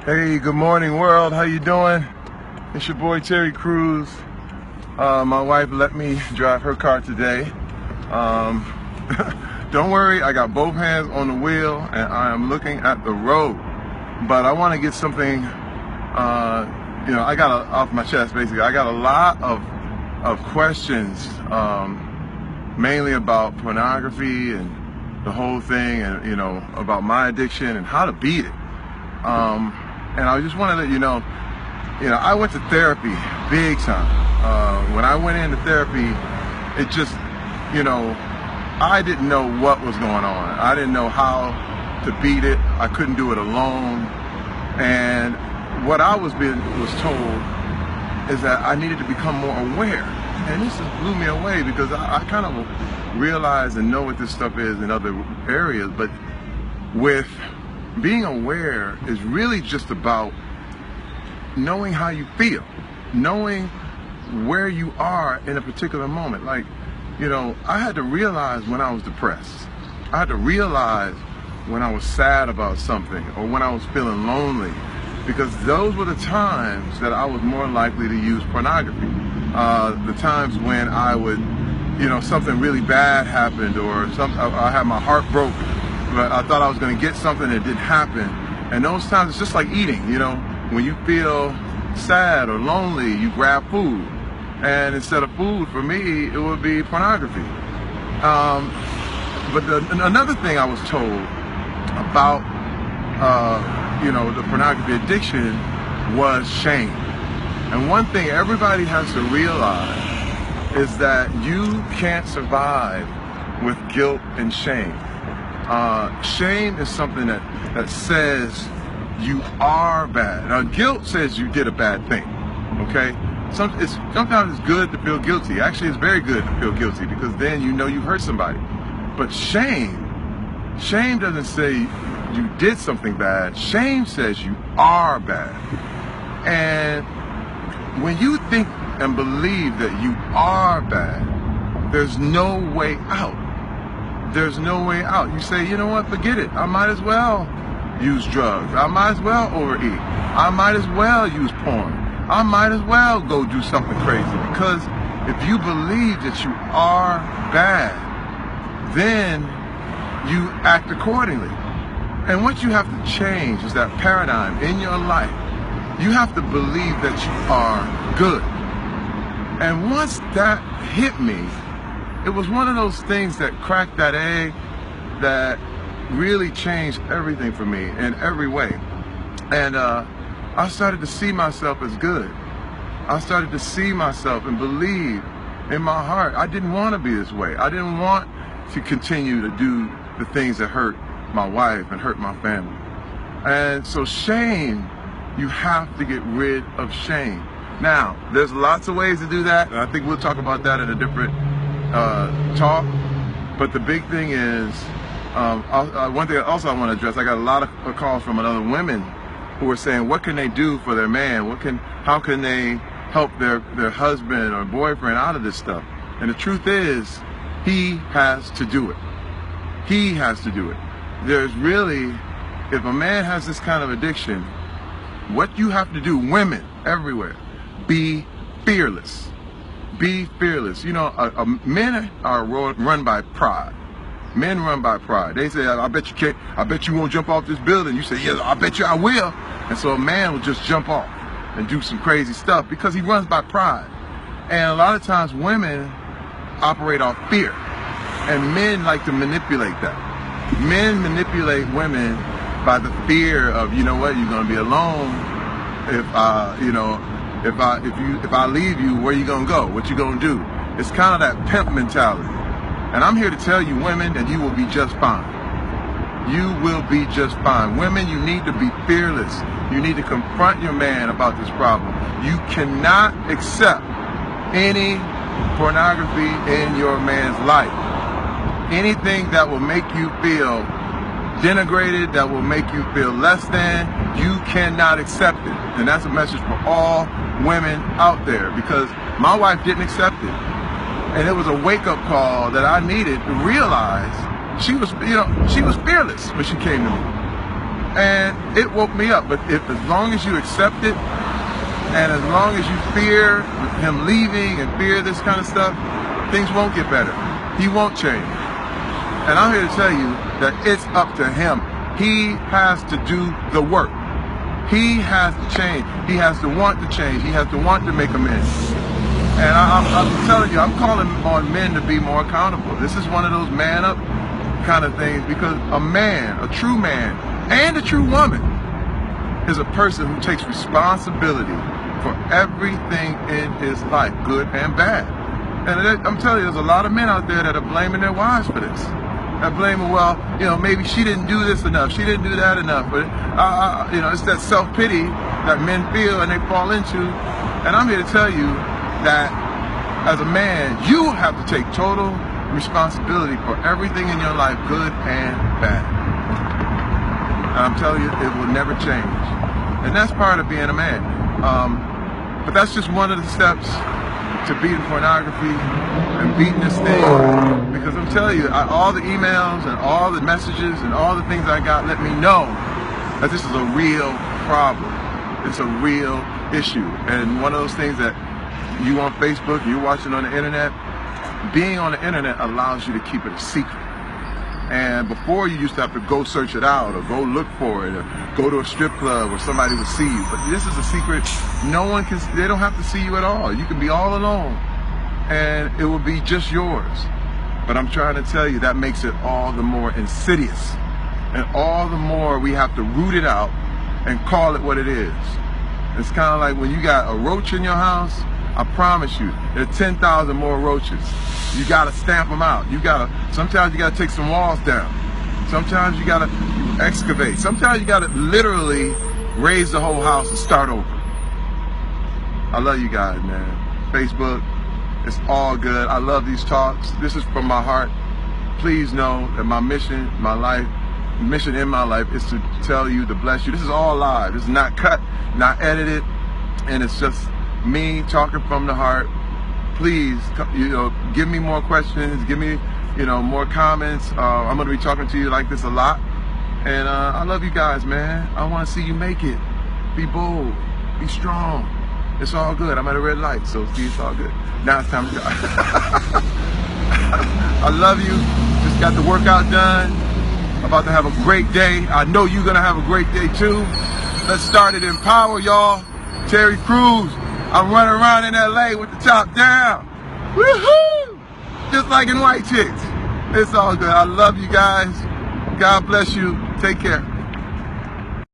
Hey, good morning, world. How you doing? It's your boy Terry Cruz. My wife let me drive her car today. Um, don't worry, I got both hands on the wheel and I am looking at the road. But I want to get something, I got off my chest basically. I got a lot of questions, mainly about pornography and the whole thing, and about my addiction and how to beat it. And I just want to let you know, I went to therapy big time. When I went into therapy, it just, I didn't know what was going on. I didn't know how to beat it. I couldn't do it alone. And what I was told is that I needed to become more aware. And this just blew me away because I kind of realize and know what this stuff is in other areas, but with being aware is really just about knowing how you feel, knowing where you are in a particular moment. Like, I had to realize when I was depressed. I had to realize when I was sad about something or when I was feeling lonely, because those were the times that I was more likely to use pornography. The times when I would, something really bad happened, or I had my heart broke, but I thought I was going to get something that didn't happen. And those times, it's just like eating, when you feel sad or lonely, you grab food. And instead of food, for me, it would be pornography. But another thing I was told about, the pornography addiction was shame. And one thing everybody has to realize is that you can't survive with guilt and shame. Shame is something that says you are bad. Now, guilt says you did a bad thing, okay? Sometimes it's good to feel guilty. Actually, it's very good to feel guilty because then you hurt somebody. But shame doesn't say you did something bad. Shame says you are bad. And when you think and believe that you are bad, there's no way out. There's no way out. You say, you know what, forget it. I might as well use drugs. I might as well overeat. I might as well use porn. I might as well go do something crazy. Because if you believe that you are bad, then you act accordingly. And what you have to change is that paradigm in your life. You have to believe that you are good. And once that hit me, it was one of those things that cracked that egg that really changed everything for me in every way. And I started to see myself as good. I started to see myself and believe in my heart I didn't want to be this way. I didn't want to continue to do the things that hurt my wife and hurt my family. And so shame, you have to get rid of shame. Now, there's lots of ways to do that, and I think we'll talk about that in a different talk. But the big thing is, one thing also I want to address, I got a lot of calls from other women who are saying, what can they do for their man? How can they help their husband or boyfriend out of this stuff? And the truth is, he has to do it. He has to do it. There's really, if a man has this kind of addiction, what you have to do, women everywhere, be fearless. Be fearless. Men are run by pride. Men run by pride. They say, I bet you can't, I bet you won't jump off this building. You say, yeah, I bet you I will. And so a man will just jump off and do some crazy stuff because he runs by pride. And a lot of times women operate off fear. And men like to manipulate that. Men manipulate women by the fear of, you're going to be alone if I leave you, where you gonna go? What you gonna do? It's kind of that pimp mentality. And I'm here to tell you, women, that you will be just fine. You will be just fine. Women, you need to be fearless. You need to confront your man about this problem. You cannot accept any pornography in your man's life. Anything that will make you feel denigrated, that will make you feel less than, you cannot accept it. And that's a message for all women out there, because my wife didn't accept it. And it was a wake-up call that I needed to realize she was fearless when she came to me. And it woke me up. But as long as you accept it, and as long as you fear him leaving and fear this kind of stuff, things won't get better. He won't change. And I'm here to tell you that it's up to him. He has to do the work. He has to change. He has to want to change. He has to want to make amends. And I'm telling you, I'm calling on men to be more accountable. This is one of those man up kind of things, because a man, a true man, and a true woman is a person who takes responsibility for everything in his life, good and bad. And I'm telling you, there's a lot of men out there that are blaming their wives for this. They're blaming, well, maybe she didn't do this enough, she didn't do that enough. But it's that self-pity that men feel and they fall into. And I'm here to tell you that as a man, you have to take total responsibility for everything in your life, good and bad. And I'm telling you, it will never change. And that's part of being a man. But that's just one of the steps to beating pornography and beating this thing. Because I'm telling you, all the emails and all the messages and all the things I got let me know that this is a real problem. It's a real issue. And one of those things that you on Facebook, you're watching on the internet, being on the internet allows you to keep it a secret. And before, you used to have to go search it out or go look for it or go to a strip club where somebody would see you. But this is a secret. No one can, they don't have to see you at all. You can be all alone and it will be just yours. But I'm trying to tell you, that makes it all the more insidious. And all the more we have to root it out and call it what it is. It's kind of like when you got a roach in your house, I promise you, there are 10,000 more roaches. You gotta stamp them out. Sometimes you gotta take some walls down. Sometimes you gotta excavate. Sometimes you gotta literally raise the whole house and start over. I love you guys, man. Facebook, it's all good. I love these talks. This is from my heart. Please know that my mission in my life is to tell you, to bless you. This is all live. This is not cut, not edited, and it's just me talking from the heart. Please, give me more questions, give me, more comments. I'm gonna be talking to you like this a lot. And I love you guys, man. I wanna see you make it. Be bold, be strong. It's all good. I'm at a red light, so see, it's all good. Now it's time to go. I love you. Just got the workout done. About to have a great day. I know you're gonna have a great day too. Let's start it in power, y'all. Terry Crews. I'm running around in LA with the top down. Woohoo! Just like in White Chicks. It's all good. I love you guys. God bless you. Take care.